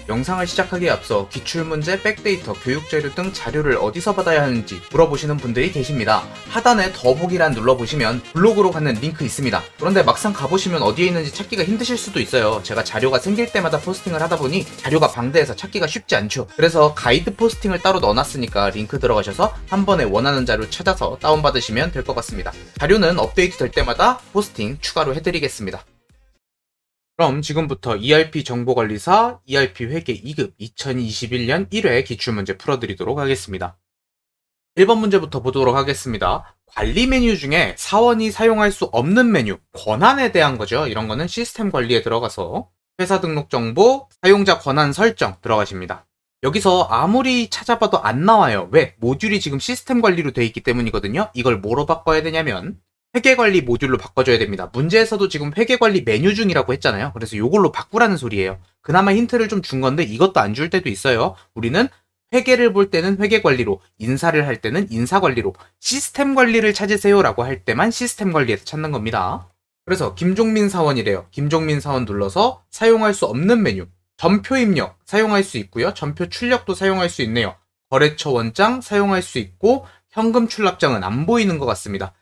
영상을 시작하기에 앞서 기출문제, 백데이터, 교육자료 등 자료를 어디서 받아야 하는지 물어보시는 분들이 계십니다. 하단에 더보기란 눌러보시면 블로그로 가는 링크 있습니다. 그런데 막상 가보시면 어디에 있는지 찾기가 힘드실 수도 있어요. 제가 자료가 생길 때마다 포스팅을 하다 보니 자료가 방대해서 찾기가 쉽지 않죠. 그래서 가이드 포스팅을 따로 넣어놨으니까 링크 들어가셔서 한 번에 원하는 자료 찾아서 다운받으시면 될 것 같습니다. 자료는 업데이트 될 때마다 포스팅 추가로 해드리겠습니다. 그럼 지금부터 ERP 정보관리사 ERP 회계 2급 2021년 1회 기출문제 풀어드리도록 하겠습니다. 1번 문제부터 보도록 하겠습니다. 관리 메뉴 중에 사원이 사용할 수 없는 메뉴, 권한에 대한 거죠. 이런 거는 시스템 관리에 들어가서 회사 등록 정보, 사용자 권한 설정 들어가십니다. 여기서 아무리 찾아봐도 안 나와요. 왜? 모듈이 지금 시스템 관리로 되어 있기 때문이거든요. 이걸 뭐로 바꿔야 되냐면 회계관리 모듈로 바꿔줘야 됩니다. 문제에서도 지금 회계관리 메뉴 중이라고 했잖아요. 그래서 이걸로 바꾸라는 소리예요. 그나마 힌트를 좀 준 건데 이것도 안 줄 때도 있어요. 우리는 회계를 볼 때는 회계관리로, 인사를 할 때는 인사관리로, 시스템 관리를 찾으세요 라고 할 때만 시스템 관리에서 찾는 겁니다. 그래서 김종민 사원이래요. 김종민 사원 눌러서 사용할 수 없는 메뉴, 전표 입력 사용할 수 있고요. 전표 출력도 사용할 수 있네요. 거래처 원장 사용할 수 있고 현금 출납장은 안 보이는 것 같습니다.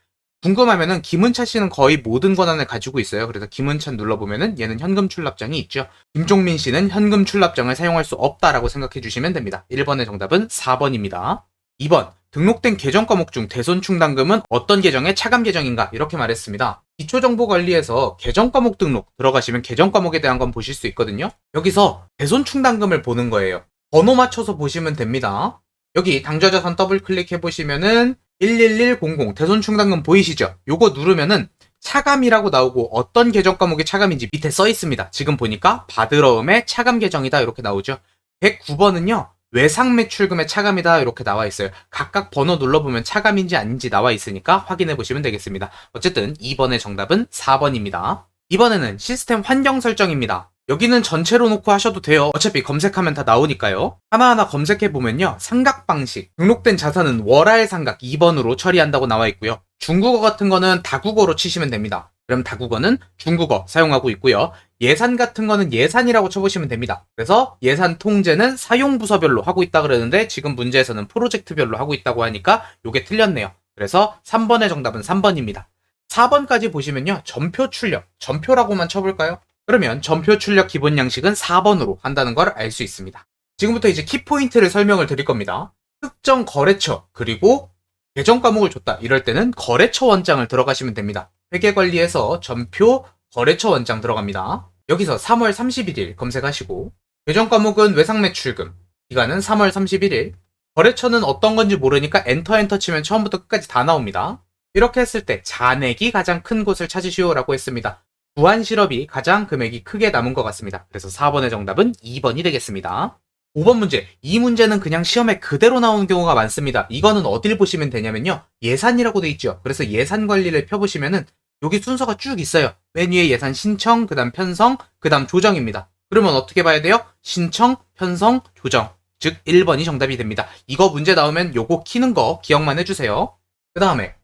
궁금하면은 김은찬 씨는 거의 모든 권한을 가지고 있어요. 그래서 김은찬 눌러보면은 얘는 현금 출납장이 있죠. 김종민 씨는 현금 출납장을 사용할 수 없다라고 생각해 주시면 됩니다. 1번의 정답은 4번입니다. 2번, 등록된 계정 과목 중 대손충당금은 어떤 계정의 차감 계정인가? 이렇게 말했습니다. 기초정보관리에서 계정 과목 등록 들어가시면 계정 과목에 대한 건 보실 수 있거든요. 여기서 대손충당금을 보는 거예요. 번호 맞춰서 보시면 됩니다. 여기 당좌자산 더블 클릭해 보시면은 11100 대손충당금 보이시죠? 요거 누르면은 차감이라고 나오고 어떤 계정 과목이 차감인지 밑에 써 있습니다. 지금 보니까 바드러움의 차감 계정이다 이렇게 나오죠. 109번은요. 외상매출금의 차감이다 이렇게 나와 있어요. 각각 번호 눌러보면 차감인지 아닌지 나와 있으니까 확인해 보시면 되겠습니다. 어쨌든 2번의 정답은 4번입니다. 이번에는 시스템 환경 설정입니다. 여기는 전체로 놓고 하셔도 돼요. 어차피 검색하면 다 나오니까요. 하나하나 검색해보면요. 삼각 방식, 등록된 자산은 월할 삼각 2번으로 처리한다고 나와 있고요. 중국어 같은 거는 다국어로 치시면 됩니다. 그럼 다국어는 중국어 사용하고 있고요. 예산 같은 거는 예산이라고 쳐보시면 됩니다. 그래서 예산 통제는 사용부서별로 하고 있다 그러는데 지금 문제에서는 프로젝트별로 하고 있다고 하니까 요게 틀렸네요. 그래서 3번의 정답은 3번입니다. 4번까지 보시면요. 전표 출력, 전표라고만 쳐볼까요? 그러면 전표 출력 기본 양식은 4번으로 한다는 걸 알 수 있습니다. 지금부터 이제 키포인트를 설명을 드릴 겁니다. 특정 거래처 그리고 계정 과목을 줬다 이럴 때는 거래처 원장을 들어가시면 됩니다. 회계관리에서 전표 거래처 원장 들어갑니다. 여기서 3월 31일 검색하시고 계정 과목은 외상매출금, 기간은 3월 31일, 거래처는 어떤 건지 모르니까 엔터 치면 처음부터 끝까지 다 나옵니다. 이렇게 했을 때 잔액이 가장 큰 곳을 찾으시오 라고 했습니다. 부한 실업이 가장 금액이 크게 남은 것 같습니다. 그래서 4번의 정답은 2번이 되겠습니다. 5번 문제. 이 문제는 그냥 시험에 그대로 나오는 경우가 많습니다. 이거는 어딜 보시면 되냐면요. 예산이라고 돼 있죠. 그래서 예산 관리를 펴보시면은 여기 순서가 쭉 있어요. 맨 위에 예산 신청, 그 다음 편성, 그 다음 조정입니다. 그러면 어떻게 봐야 돼요? 신청, 편성, 조정. 즉 1번이 정답이 됩니다. 이거 문제 나오면 요거 키는 거 기억만 해주세요. 그 다음에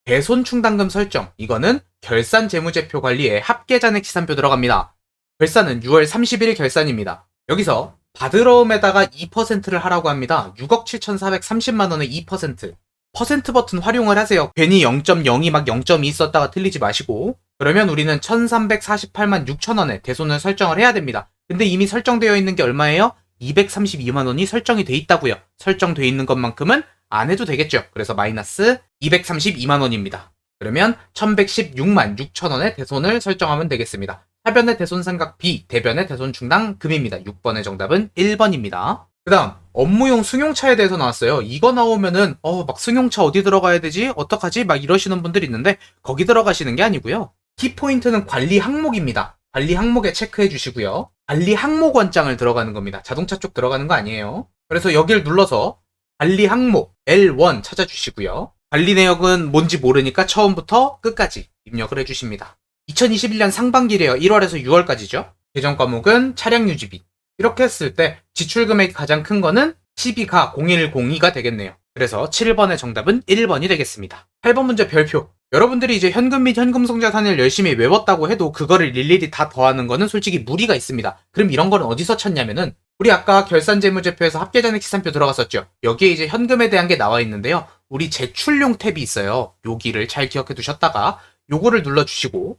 대손충당금 설정. 이거는 결산 재무제표 관리에 합계잔액 시산표 들어갑니다. 결산은 6월 30일 결산입니다. 여기서 바드러움에다가 2%를 하라고 합니다. 6억 7,430만원의 2%. 퍼센트 버튼 활용을 하세요. 괜히 0.02 막 0.2 썼다가 틀리지 마시고. 그러면 우리는 1,348만 6천원에 대손을 설정을 해야 됩니다. 근데 이미 설정되어 있는 게 얼마예요? 232만원이 설정이 돼 있다고요. 설정돼 있는 것만큼은 안 해도 되겠죠. 그래서 마이너스 232만원입니다. 그러면 1116만 6천원의 대손을 설정하면 되겠습니다. 하변의 대손삼각 B, 대변의 대손충당금입니다. 6번의 정답은 1번입니다. 그 다음 업무용 승용차에 대해서 나왔어요. 이거 나오면은 막 승용차 어디 들어가야 되지? 어떡하지? 막 이러시는 분들이 있는데 거기 들어가시는 게 아니고요. 키포인트는 관리 항목입니다. 관리 항목에 체크해 주시고요. 관리 항목 원장을 들어가는 겁니다. 자동차 쪽 들어가는 거 아니에요. 그래서 여기를 눌러서 관리 항목 L1 찾아주시고요. 관리 내역은 뭔지 모르니까 처음부터 끝까지 입력을 해주십니다. 2021년 상반기래요. 1월에서 6월까지죠. 계정 과목은 차량 유지비, 이렇게 했을 때 지출 금액이 가장 큰 거는 12가 0102가 되겠네요. 그래서 7번의 정답은 1번이 되겠습니다. 8번 문제 별표. 여러분들이 이제 현금 및 현금성자산을 열심히 외웠다고 해도 그거를 일일이 다 더하는 거는 솔직히 무리가 있습니다. 그럼 이런 건 어디서 찾냐면은 우리 아까 결산재무제표에서 합계잔액 시산표 들어갔었죠. 여기에 이제 현금에 대한 게 나와 있는데요. 우리 제출용 탭이 있어요. 여기를 잘 기억해 두셨다가 요거를 눌러주시고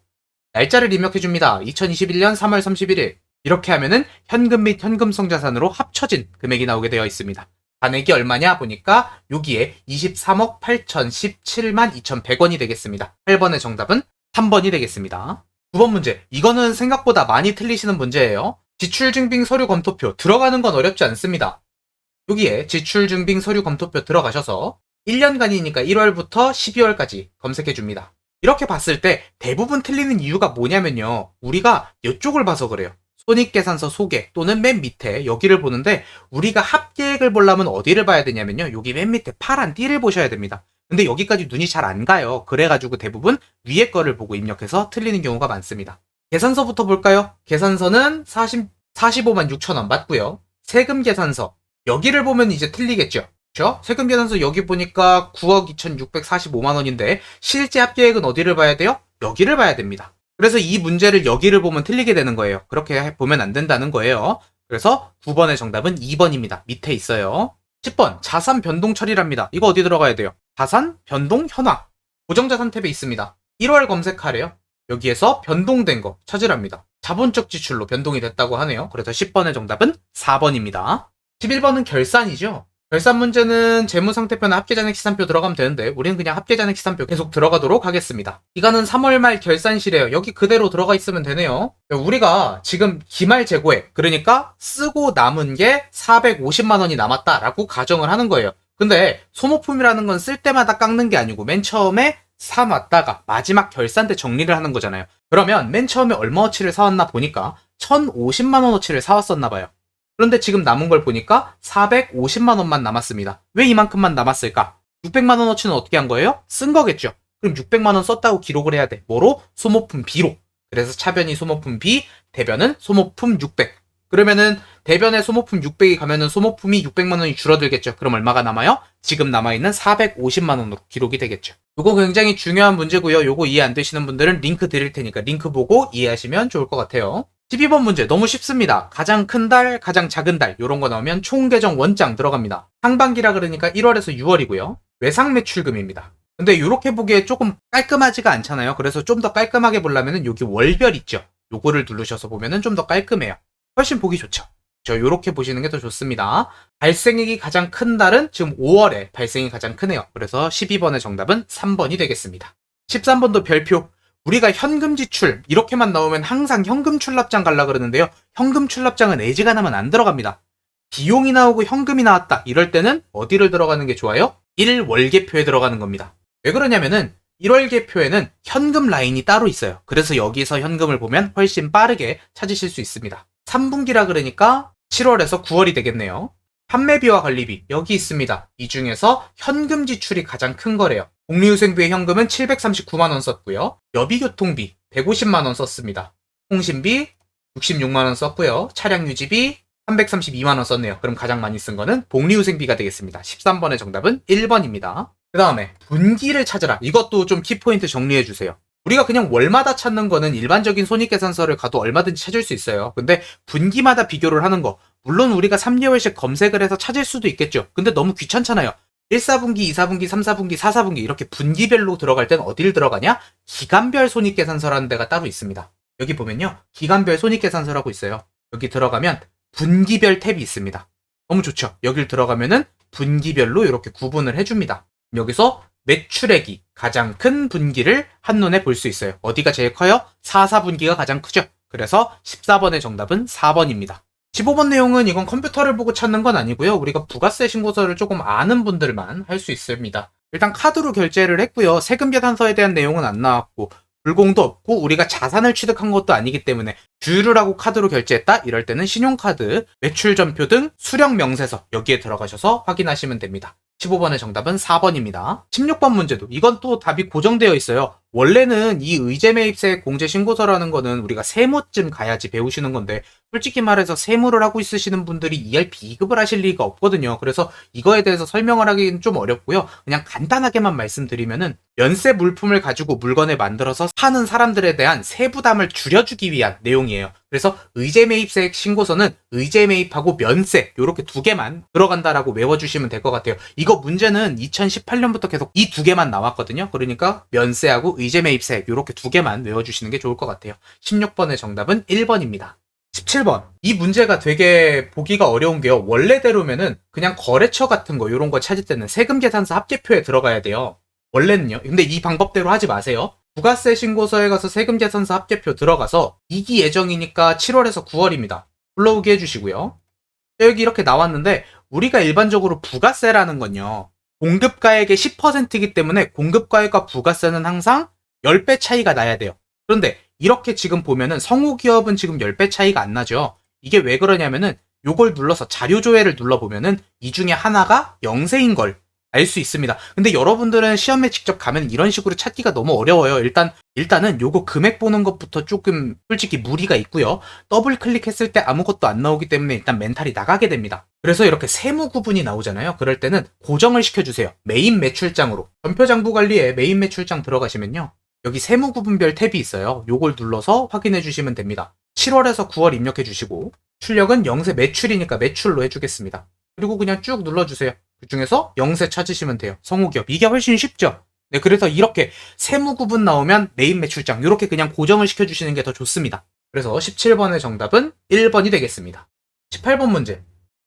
날짜를 입력해줍니다. 2021년 3월 31일. 이렇게 하면은 현금 및 현금성자산으로 합쳐진 금액이 나오게 되어 있습니다. 잔액이 얼마냐 보니까 여기에 23억 8,017만 2,100원이 되겠습니다. 8번의 정답은 3번이 되겠습니다. 9번 문제. 이거는 생각보다 많이 틀리시는 문제예요. 지출증빙 서류 검토표 들어가는 건 어렵지 않습니다. 여기에 지출증빙 서류 검토표 들어가셔서 1년간이니까 1월부터 12월까지 검색해줍니다. 이렇게 봤을 때 대부분 틀리는 이유가 뭐냐면요. 우리가 이쪽을 봐서 그래요. 손익계산서 소개 또는 맨 밑에 여기를 보는데 우리가 합계액을 보려면 어디를 봐야 되냐면요. 여기 맨 밑에 파란 띠를 보셔야 됩니다. 근데 여기까지 눈이 잘 안 가요. 그래가지고 대부분 위에 거를 보고 입력해서 틀리는 경우가 많습니다. 계산서부터 볼까요? 계산서는 45만 6천 원 맞고요. 세금 계산서 여기를 보면 이제 틀리겠죠. 그렇죠? 세금 계산서 여기 보니까 9억 2,645만 원인데 실제 합계액은 어디를 봐야 돼요? 여기를 봐야 됩니다. 그래서 이 문제를 여기를 보면 틀리게 되는 거예요. 그렇게 보면 안 된다는 거예요. 그래서 9번의 정답은 2번입니다. 밑에 있어요. 10번 자산 변동 처리랍니다. 이거 어디 들어가야 돼요? 자산 변동 현황 고정자산 탭에 있습니다. 1월 검색하래요. 여기에서 변동된 거 찾으랍니다. 자본적 지출로 변동이 됐다고 하네요. 그래서 10번의 정답은 4번입니다. 11번은 결산이죠. 결산 문제는 재무상태표나 합계잔액 시산표 들어가면 되는데 우리는 그냥 합계잔액 시산표 계속 들어가도록 하겠습니다. 이거는 3월 말 결산시래요. 여기 그대로 들어가 있으면 되네요. 우리가 지금 기말 재고액 그러니까 쓰고 남은 게 450만 원이 남았다라고 가정을 하는 거예요. 근데 소모품이라는 건 쓸 때마다 깎는 게 아니고 맨 처음에 사놨다가 마지막 결산 때 정리를 하는 거잖아요. 그러면 맨 처음에 얼마어치를 사왔나 보니까 1,050만 원어치를 사왔었나 봐요. 그런데 지금 남은 걸 보니까 450만 원만 남았습니다. 왜 이만큼만 남았을까? 600만 원어치는 어떻게 한 거예요? 쓴 거겠죠. 그럼 600만 원 썼다고 기록을 해야 돼. 뭐로? 소모품 B로. 그래서 차변이 소모품 B, 대변은 소모품 600. 그러면은 대변에 소모품 600이 가면은 소모품이 600만 원이 줄어들겠죠. 그럼 얼마가 남아요? 지금 남아있는 450만 원으로 기록이 되겠죠. 이거 굉장히 중요한 문제고요. 요거 이해 안 되시는 분들은 링크 드릴 테니까 링크 보고 이해하시면 좋을 것 같아요. 12번 문제 너무 쉽습니다. 가장 큰 달, 가장 작은 달 요런 거 나오면 총계정 원장 들어갑니다. 상반기라 그러니까 1월에서 6월이고요. 외상 매출금입니다. 근데 요렇게 보기에 조금 깔끔하지가 않잖아요. 그래서 좀 더 깔끔하게 보려면 여기 월별 있죠. 요거를 누르셔서 보면은 좀 더 깔끔해요. 훨씬 보기 좋죠. 요렇게 보시는 게 더 좋습니다. 발생액이 가장 큰 달은 지금 5월에 발생이 가장 크네요. 그래서 12번의 정답은 3번이 되겠습니다. 13번도 별표. 우리가 현금 지출 이렇게만 나오면 항상 현금 출납장 갈라 그러는데요. 현금 출납장은 애지간하면 안 들어갑니다. 비용이 나오고 현금이 나왔다. 이럴 때는 어디를 들어가는 게 좋아요? 1월계표에 들어가는 겁니다. 왜 그러냐면은 1월계표에는 현금 라인이 따로 있어요. 그래서 여기서 현금을 보면 훨씬 빠르게 찾으실 수 있습니다. 3분기라 그러니까 7월에서 9월이 되겠네요. 판매비와 관리비 여기 있습니다. 이 중에서 현금 지출이 가장 큰 거래요. 복리후생비의 현금은 739만 원 썼고요. 여비교통비 150만 원 썼습니다. 통신비 66만 원 썼고요. 차량 유지비 332만 원 썼네요. 그럼 가장 많이 쓴 거는 복리후생비가 되겠습니다. 13번의 정답은 1번입니다. 그 다음에 분기를 찾으라. 이것도 좀 키포인트 정리해 주세요. 우리가 그냥 월마다 찾는 거는 일반적인 손익계산서를 가도 얼마든지 찾을 수 있어요. 근데 분기마다 비교를 하는 거 물론 우리가 3개월씩 검색을 해서 찾을 수도 있겠죠. 근데 너무 귀찮잖아요. 1, 4분기, 2, 4분기, 3, 4분기, 4, 4분기 이렇게 분기별로 들어갈 땐 어디를 들어가냐? 기간별 손익계산서라는 데가 따로 있습니다. 여기 보면요. 기간별 손익계산서라고 있어요. 여기 들어가면 분기별 탭이 있습니다. 너무 좋죠. 여길 들어가면은 분기별로 이렇게 구분을 해줍니다. 여기서 매출액이 가장 큰 분기를 한눈에 볼 수 있어요. 어디가 제일 커요? 4, 4분기가 가장 크죠. 그래서 14번의 정답은 4번입니다. 15번 내용은 이건 컴퓨터를 보고 찾는 건 아니고요. 우리가 부가세 신고서를 조금 아는 분들만 할 수 있습니다. 일단 카드로 결제를 했고요. 세금 계산서에 대한 내용은 안 나왔고 불공도 없고 우리가 자산을 취득한 것도 아니기 때문에 주유를 하고 카드로 결제했다? 이럴 때는 신용카드, 매출전표 등 수령 명세서 여기에 들어가셔서 확인하시면 됩니다. 15번의 정답은 4번입니다. 16번 문제도 이건 또 답이 고정되어 있어요. 원래는 이 의제매입세액 공제 신고서라는 거는 우리가 세무쯤 가야지 배우시는 건데 솔직히 말해서 세무를 하고 있으시는 분들이 ER 비급을 하실 리가 없거든요. 그래서 이거에 대해서 설명을 하기는 좀 어렵고요. 그냥 간단하게만 말씀드리면은 연세 물품을 가지고 물건을 만들어서 파는 사람들에 대한 세부담을 줄여주기 위한 내용이에요. 그래서 의제매입세액 신고서는 의제매입하고 면세 요렇게 두 개만 들어간다라고 외워주시면 될 것 같아요. 이거 문제는 2018년부터 계속 이 두 개만 나왔거든요. 그러니까 면세하고 의제매입세액 요렇게 두 개만 외워주시는 게 좋을 것 같아요. 16번의 정답은 1번입니다. 17번. 이 문제가 되게 보기가 어려운 게요. 원래대로면은 그냥 거래처 같은 거 요런 거 찾을 때는 세금계산서 합계표에 들어가야 돼요. 원래는요. 근데 이 방법대로 하지 마세요. 부가세 신고서에 가서 세금계산서 합계표 들어가서 이기 예정이니까 7월에서 9월입니다. 불러오기 해주시고요. 여기 이렇게 나왔는데 우리가 일반적으로 부가세라는 건요. 공급가액의 10%이기 때문에 공급가액과 부가세는 항상 10배 차이가 나야 돼요. 그런데 이렇게 지금 보면은 성우기업은 지금 10배 차이가 안 나죠. 이게 왜 그러냐면은 요걸 눌러서 자료 조회를 눌러보면은 이 중에 하나가 영세인 걸 알 수 있습니다. 근데 여러분들은 시험에 직접 가면 이런 식으로 찾기가 너무 어려워요. 일단은 요거 금액 보는 것부터 조금 솔직히 무리가 있고요. 더블 클릭했을 때 아무것도 안 나오기 때문에 일단 멘탈이 나가게 됩니다. 그래서 이렇게 세무 구분이 나오잖아요. 그럴 때는 고정을 시켜주세요. 메인 매출장으로. 전표장부 관리에 메인 매출장 들어가시면요. 여기 세무 구분별 탭이 있어요. 요걸 눌러서 확인해 주시면 됩니다. 7월에서 9월 입력해 주시고 출력은 영세 매출이니까 매출로 해주겠습니다. 그리고 그냥 쭉 눌러주세요. 그 중에서 영세 찾으시면 돼요. 성우기업. 이게 훨씬 쉽죠? 네, 그래서 이렇게 세무 구분 나오면 메인 매출장 이렇게 그냥 고정을 시켜주시는 게 더 좋습니다. 그래서 17번의 정답은 1번이 되겠습니다. 18번 문제.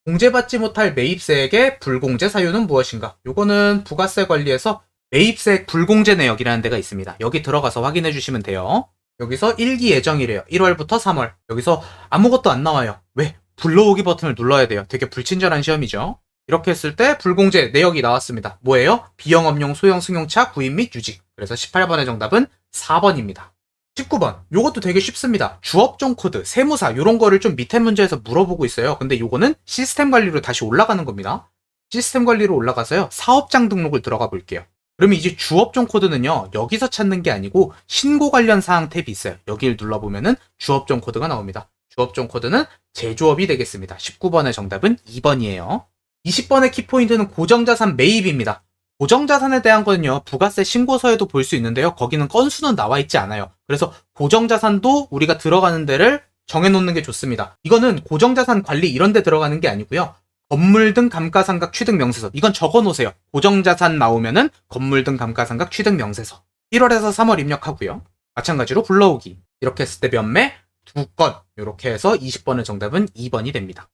공제받지 못할 매입세액의 불공제 사유는 무엇인가? 요거는 부가세 관리에서 매입세액 불공제 내역이라는 데가 있습니다. 여기 들어가서 확인해 주시면 돼요. 여기서 1기 예정이래요. 1월부터 3월. 여기서 아무것도 안 나와요. 왜? 불러오기 버튼을 눌러야 돼요. 되게 불친절한 시험이죠. 이렇게 했을 때 불공제 내역이 나왔습니다. 뭐예요? 비영업용 소형 승용차 구입 및 유지. 그래서 18번의 정답은 4번입니다. 19번. 요것도 되게 쉽습니다. 주업종 코드, 세무사 요런 거를 좀 밑에 문제에서 물어보고 있어요. 근데 요거는 시스템 관리로 다시 올라가는 겁니다. 시스템 관리로 올라가서요. 사업장 등록을 들어가 볼게요. 그러면 이제 주업종 코드는요. 여기서 찾는 게 아니고 신고 관련 사항 탭이 있어요. 여기를 눌러보면은 주업종 코드가 나옵니다. 주업종 코드는 제조업이 되겠습니다. 19번의 정답은 2번이에요. 20번의 키포인트는 고정자산 매입입니다. 고정자산에 대한 거는요. 부가세 신고서에도 볼 수 있는데요. 거기는 건수는 나와 있지 않아요. 그래서 고정자산도 우리가 들어가는 데를 정해놓는 게 좋습니다. 이거는 고정자산 관리 이런 데 들어가는 게 아니고요. 건물 등 감가상각 취득 명세서 이건 적어놓으세요. 고정자산 나오면은 건물 등 감가상각 취득 명세서 1월에서 3월 입력하고요. 마찬가지로 불러오기 이렇게 했을 때 몇매 2건 이렇게 해서 20번의 정답은 2번이 됩니다.